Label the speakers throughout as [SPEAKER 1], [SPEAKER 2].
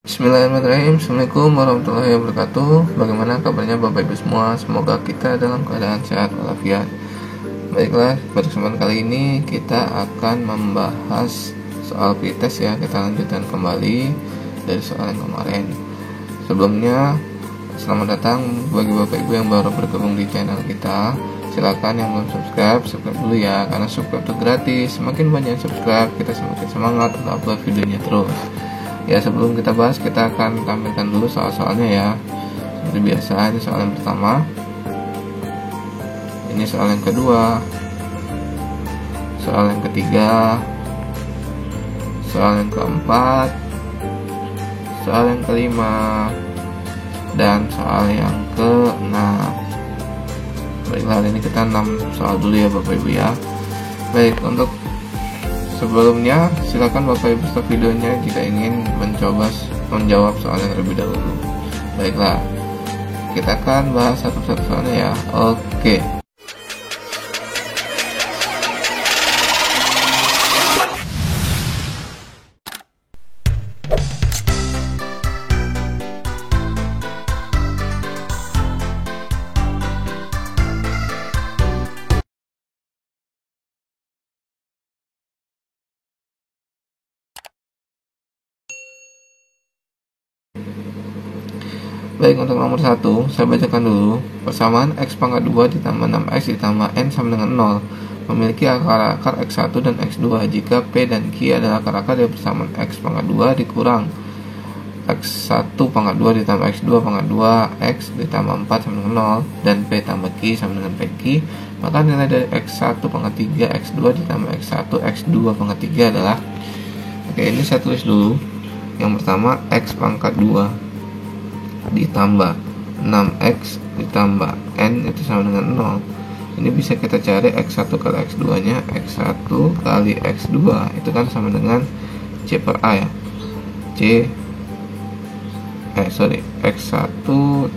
[SPEAKER 1] Bismillahirrahmanirrahim. Assalamualaikum warahmatullahi wabarakatuh. Bagaimana kabarnya Bapak Ibu semua? Semoga kita dalam keadaan sehat walafiat. Baiklah, pada kesempatan kali ini kita akan membahas soal pretest ya. Kita lanjutkan kembali dari soal yang kemarin. Sebelumnya, selamat datang bagi Bapak Ibu yang baru bergabung di channel kita. Silakan yang belum subscribe dulu ya, karena subscribe itu gratis. Semakin banyak subscribe, kita semakin semangat untuk upload videonya terus. Ya, sebelum kita bahas, kita akan tampilkan dulu soal-soalnya ya. Seperti biasa, ini soal yang pertama, ini soal yang kedua, soal yang ketiga, soal yang keempat, soal yang kelima, dan soal yang keenam. Baiklah, hari ini kita 6 soal dulu ya Bapak Ibu ya. Baik, untuk sebelumnya silakan Bapak Ibu stop videonya jika ingin mencoba menjawab soal yang terlebih dahulu. Baiklah, kita akan bahas satu-satu soalnya ya. Oke. Baik, untuk nomor 1 saya bacakan dulu. Persamaan x pangkat 2 ditambah 6x ditambah n sama dengan 0 memiliki akar-akar x1 dan x2 jika p dan q adalah akar-akar dari persamaan x pangkat 2 dikurang x1 pangkat 2 ditambah x2 pangkat 2 x ditambah 4 sama dengan 0 dan p tambah q sama dengan pq, maka nilai dari x1 pangkat 3 x2 ditambah x1 x2 pangkat 3 adalah. Oke, ini saya tulis dulu. Yang pertama, x pangkat 2 ditambah 6x ditambah n itu sama dengan 0. Ini bisa kita cari x1 kali x2 nya. X1 kali x2 itu kan sama dengan c per a ya. X1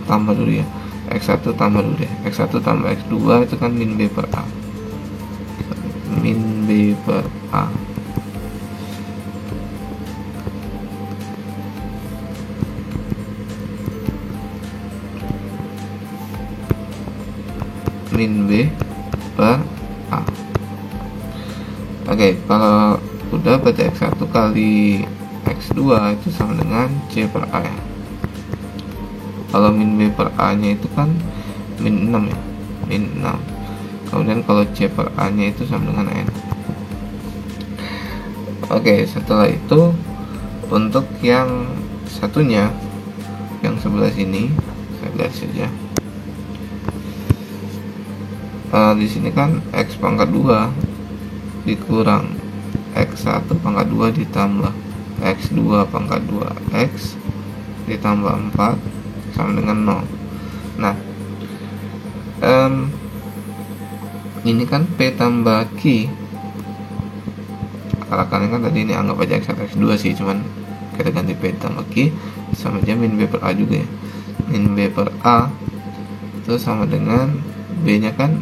[SPEAKER 1] tambah dulu ya. X1 tambah dulu deh. X1 tambah x2 itu kan min b per a. Min b per a. Min B per A. Oke, kalau udah berarti X1 kali X2 itu sama dengan C per A ya. Kalau min B per A nya itu kan min 6 ya, min 6. Kemudian kalau C per A nya itu sama dengan N. Oke, setelah itu untuk yang satunya, yang sebelah sini saya garis saja. Di sini kan x pangkat 2 dikurang x1 pangkat 2 ditambah x2 pangkat 2 x ditambah 4 sama dengan 0. Nah, ini kan p tambah q, akar-akarnya kan tadi ini anggap aja x1 x2 sih, cuman kita ganti p tambah q sama aja min b per a juga ya. Min b per a itu sama dengan b nya kan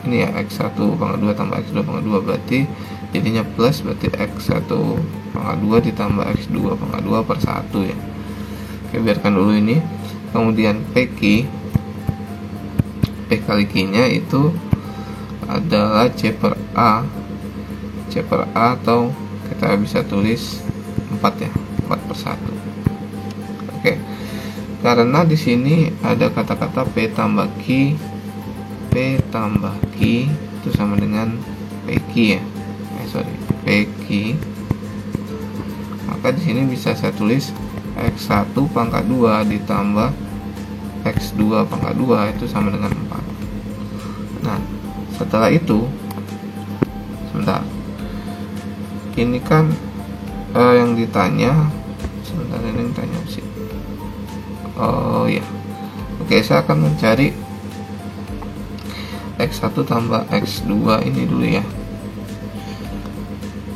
[SPEAKER 1] ini ya, x1 pangkat 2 tambah x2 pangkat 2, berarti jadinya plus, berarti x1 pangkat 2 ditambah x2 pangkat 2 per 1 ya. Oke, biarkan dulu ini. Kemudian p kali q nya itu adalah c per a atau kita bisa tulis 4 ya, 4 per 1. Oke, karena di sini ada kata-kata p tambah q itu sama dengan pq ya. Pq. Maka di sini bisa saya tulis x1 pangkat 2 ditambah x2 pangkat 2 itu sama dengan 4. Nah, setelah itu sebentar. Ini kan yang ditanya, sebentar, ini yang ditanya sih. Oh ya. Oke, saya akan mencari x1 tambah x2 ini dulu ya.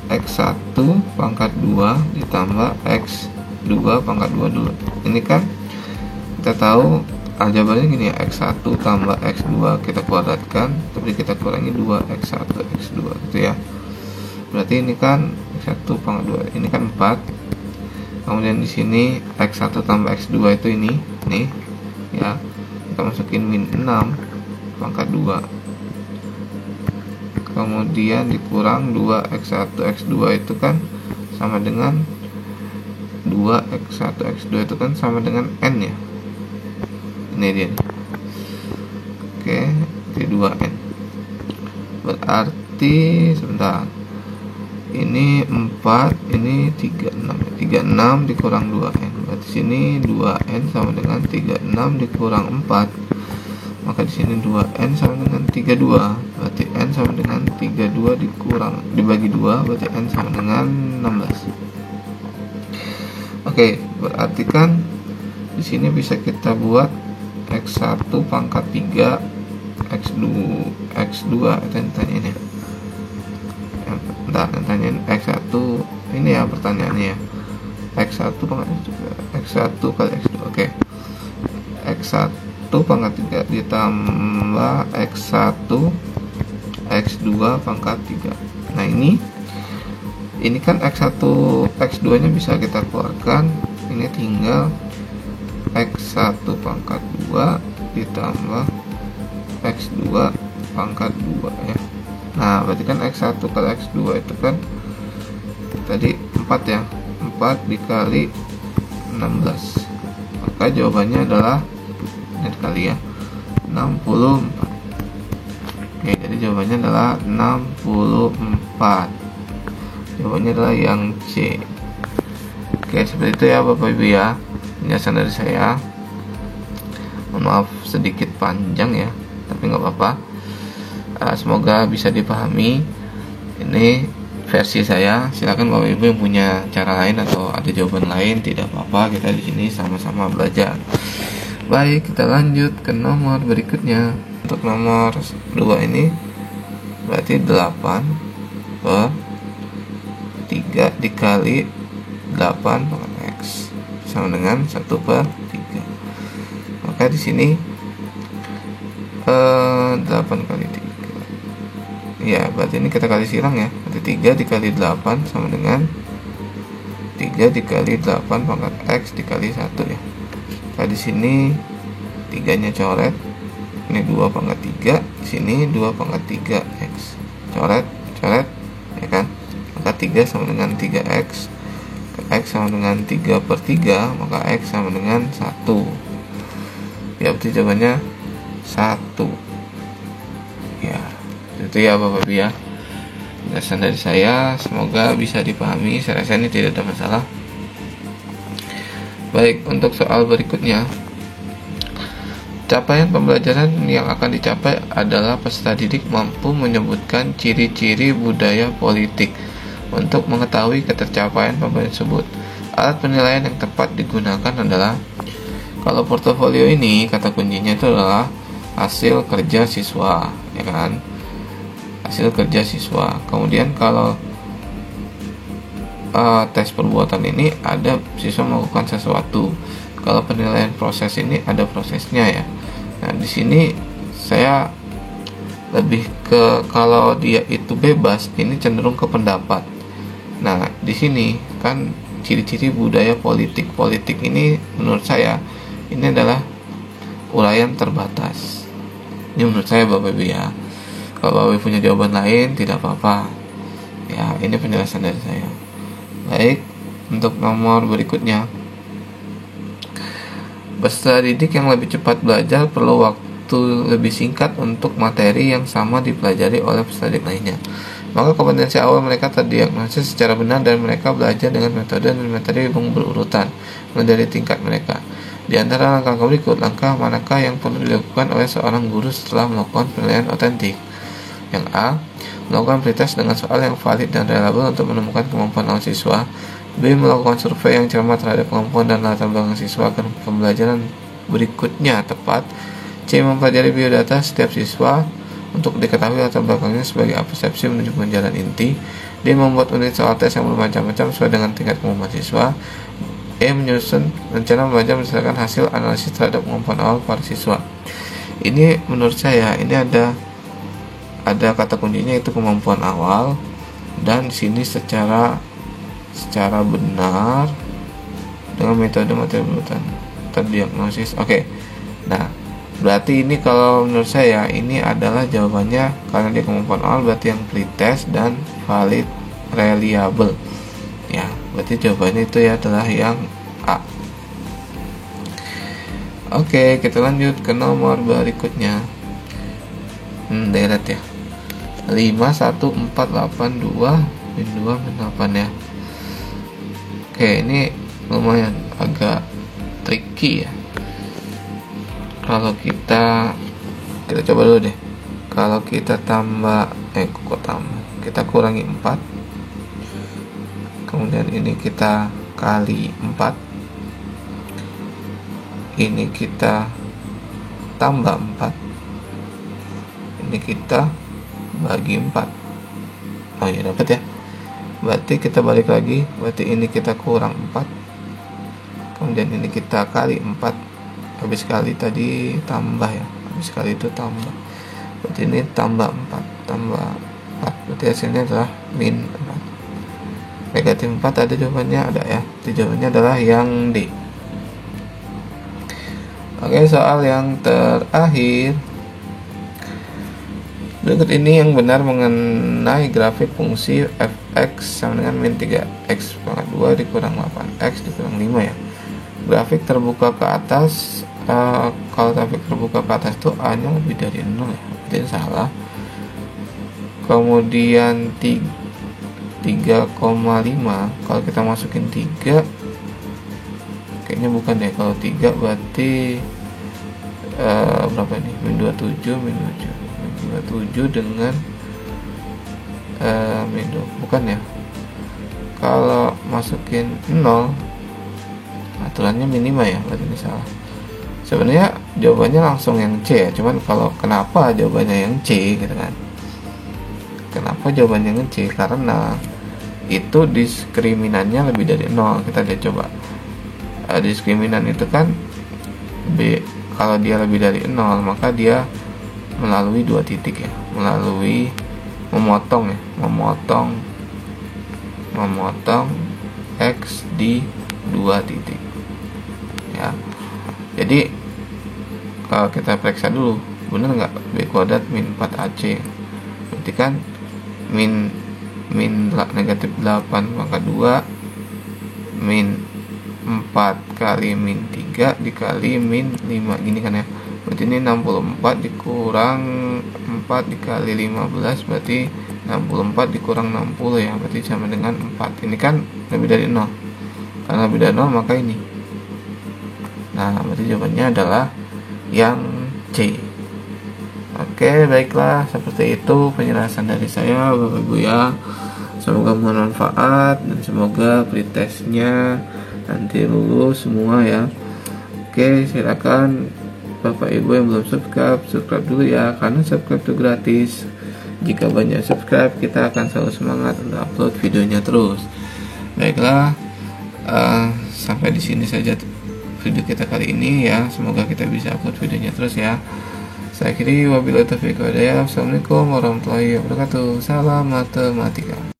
[SPEAKER 1] X1 pangkat 2 ditambah x2 pangkat 2 dulu. Ini kan kita tahu aljabarnya gini ya, x1 tambah x2 kita kuadratkan, tapi kita kurangi 2 x1 x2 gitu ya. Berarti ini kan x1 pangkat 2, ini kan 4 Kemudian di sini X1 tambah X2 itu ini nih ya, kita masukin min 6 pangkat 2, kemudian dikurang 2 X1 X2 itu kan sama dengan 2 X1 X2 itu kan sama dengan N ya, ini dia nih. Oke, di 2N berarti sebentar, ini 4, ini 36 dikurang 2N, berarti sini 2N sama dengan 36 dikurang 4, maka di sini 2N sama dengan 32, berarti N sama dengan 32 dikurang dibagi 2, berarti N sama dengan 16. Oke, berarti kan di sini bisa kita buat X1 pangkat 3 X2 tanya ini. Bentar, tanyain X1 ini ya pertanyaannya ya. X1 kali X2. Oke. X1 pangkat 3 ditambah X1 X2 pangkat 3. Nah, ini kan X1 X2 nya bisa kita keluarkan. Ini tinggal X1 pangkat 2 ditambah X2 pangkat 2 ya. Nah, berarti kan X1 kali X2 itu kan tadi 4 ya, 4 dikali 16, maka jawabannya adalah ini dikali ya 64. Oke, jadi jawabannya adalah 64. Jawabannya adalah yang C. Oke, seperti itu ya Bapak Ibu ya penjelasan dari saya. Mohon maaf sedikit panjang ya, tapi nggak apa-apa. Semoga bisa dipahami. Ini versi saya. Silakan Bapak Ibu yang punya cara lain atau ada jawaban lain, tidak apa-apa. Kita di sini sama-sama belajar. Baik, kita lanjut ke nomor berikutnya. Untuk nomor 2 ini berarti 8 per 3 dikali 8 pangkat X sama dengan 1 per 3. Maka di sini 8 kali 3 ya, berarti ini kita kali silang ya, berarti 3 dikali 8 sama dengan 3 dikali 8 pangkat X dikali 1 ya. Nah, di sini 3 nya coret, ini 2 pangkat 3, di sini 2 pangkat 3 X, coret ya kan, maka 3 sama dengan 3X, X sama dengan 3 per 3, maka X sama dengan 1 ya, berarti jawabannya 1 ya. Itu ya Bapak Ibu ya penjelasan dari saya, semoga bisa dipahami. Saya rasa ini tidak ada masalah. Baik, untuk soal berikutnya, capaian pembelajaran yang akan dicapai adalah peserta didik mampu menyebutkan ciri-ciri budaya politik untuk mengetahui ketercapaian pembelajaran tersebut. Alat penilaian yang tepat digunakan adalah, kalau portofolio ini kata kuncinya itu adalah hasil kerja siswa ya kan, hasil kerja siswa. Kemudian kalau tes perbuatan ini ada siswa melakukan sesuatu. Kalau penilaian proses ini ada prosesnya ya. Nah, di sini saya lebih ke kalau dia itu bebas, ini cenderung ke pendapat. Nah, di sini kan ciri-ciri budaya politik. Politik ini menurut saya ini adalah uraian terbatas. Ini menurut saya Bapak Ibu ya. Kalau Bapak Ibu punya jawaban lain tidak apa-apa. Ya, ini penjelasan dari saya. Baik, untuk nomor berikutnya. Peserta didik yang lebih cepat belajar perlu waktu lebih singkat untuk materi yang sama dipelajari oleh peserta didik lainnya. Maka kompetensi awal mereka terdiagnosis secara benar dan mereka belajar dengan metode dan materi yang berurutan dari tingkat mereka. Di antara langkah berikut, langkah manakah yang perlu dilakukan oleh seorang guru setelah melakukan penilaian otentik? Yang A, melakukan pretest dengan soal yang valid dan reliable untuk menemukan kemampuan awal siswa. B, melakukan survei yang cermat terhadap kemampuan dan latar belakang siswa agar pembelajaran berikutnya tepat. C, mempelajari biodata setiap siswa untuk diketahui latar belakangnya sebagai apa persepsi menuju jalan inti. D, membuat unit soal tes yang bermacam-macam sesuai dengan tingkat kemampuan siswa. E, menyusun rencana belajar berdasarkan hasil analisis terhadap kemampuan awal para siswa. Ini menurut saya ini ada kata kuncinya itu kemampuan awal, dan di sini secara benar dengan metode materi urutan terdiagnosis. Oke. Nah, berarti ini kalau menurut saya ini adalah jawabannya, karena dia kemampuan awal berarti yang pretest dan valid reliable. Ya, berarti jawabannya itu ya adalah yang A. Oke, kita lanjut ke nomor berikutnya. Deret ya. 5 1 4 8 2 min 2 min 8 ya. Oke, ini lumayan agak tricky ya. Kalau kita coba dulu deh. Kalau kita tambah kita kurangi 4. Kemudian ini kita kali 4. Ini kita tambah 4. Ini kita bagi 4. Oh ya, dapat ya. Berarti kita balik lagi. Berarti ini kita kurang 4. Kemudian ini kita kali 4. Habis kali tadi tambah ya. Habis kali itu tambah. Berarti ini tambah 4. Tambah 4. Berarti hasilnya adalah min 4. Negatif 4 ada jawabannya? Ada ya. Jadi jawabannya adalah yang D. Oke, soal yang terakhir. Berikut ini yang benar mengenai grafik fungsi fx sama dengan min 3x pangkat 2 dikurang 8x dikurang 5 ya. Grafik terbuka ke atas, kalau grafik terbuka ke atas itu a nya lebih dari 0 ya, jadi salah. Kemudian 3,5 kalau kita masukin 3 kayaknya bukan deh. Kalau 3 berarti berapa ini? Min 27 min 27 dengan min 2, bukan ya. Kalau masukin 0 aturannya minimal ya, berarti ini salah. Sebenarnya jawabannya langsung yang C ya, cuman kalau kenapa jawabannya yang C gitu kan. Kenapa jawabannya yang C? Karena itu diskriminannya lebih dari 0. Kita lihat coba. Diskriminan itu kan B, kalau dia lebih dari 0 maka dia melalui 2 titik ya, melalui memotong X di 2 titik ya. Jadi kalau kita periksa dulu benar nggak B kuadrat min 4AC, berarti kan min negatif 8 pangkat 2 min 4 kali min 3 dikali min 5 gini kan ya. Berarti ini 64 dikurang 4 dikali 15 berarti 64 dikurang 60 ya, berarti sama dengan 4. Ini kan lebih dari 0. Karena lebih dari 0 maka ini. Nah, berarti jawabannya adalah yang C. Oke, baiklah, seperti itu penjelasan dari saya Bapak Ibu ya. Semoga bermanfaat dan semoga pretestnya nanti lulus semua ya. Oke, silakan Bapak Ibu yang belum subscribe dulu ya, karena subscribe itu gratis. Jika banyak subscribe, kita akan selalu semangat untuk upload videonya terus. Baiklah, sampai di sini saja video kita kali ini ya. Semoga kita bisa upload videonya terus ya. Saya akhiri, wabillahi taufiq wal hidayah. Assalamualaikum warahmatullahi wabarakatuh. Salam matematika.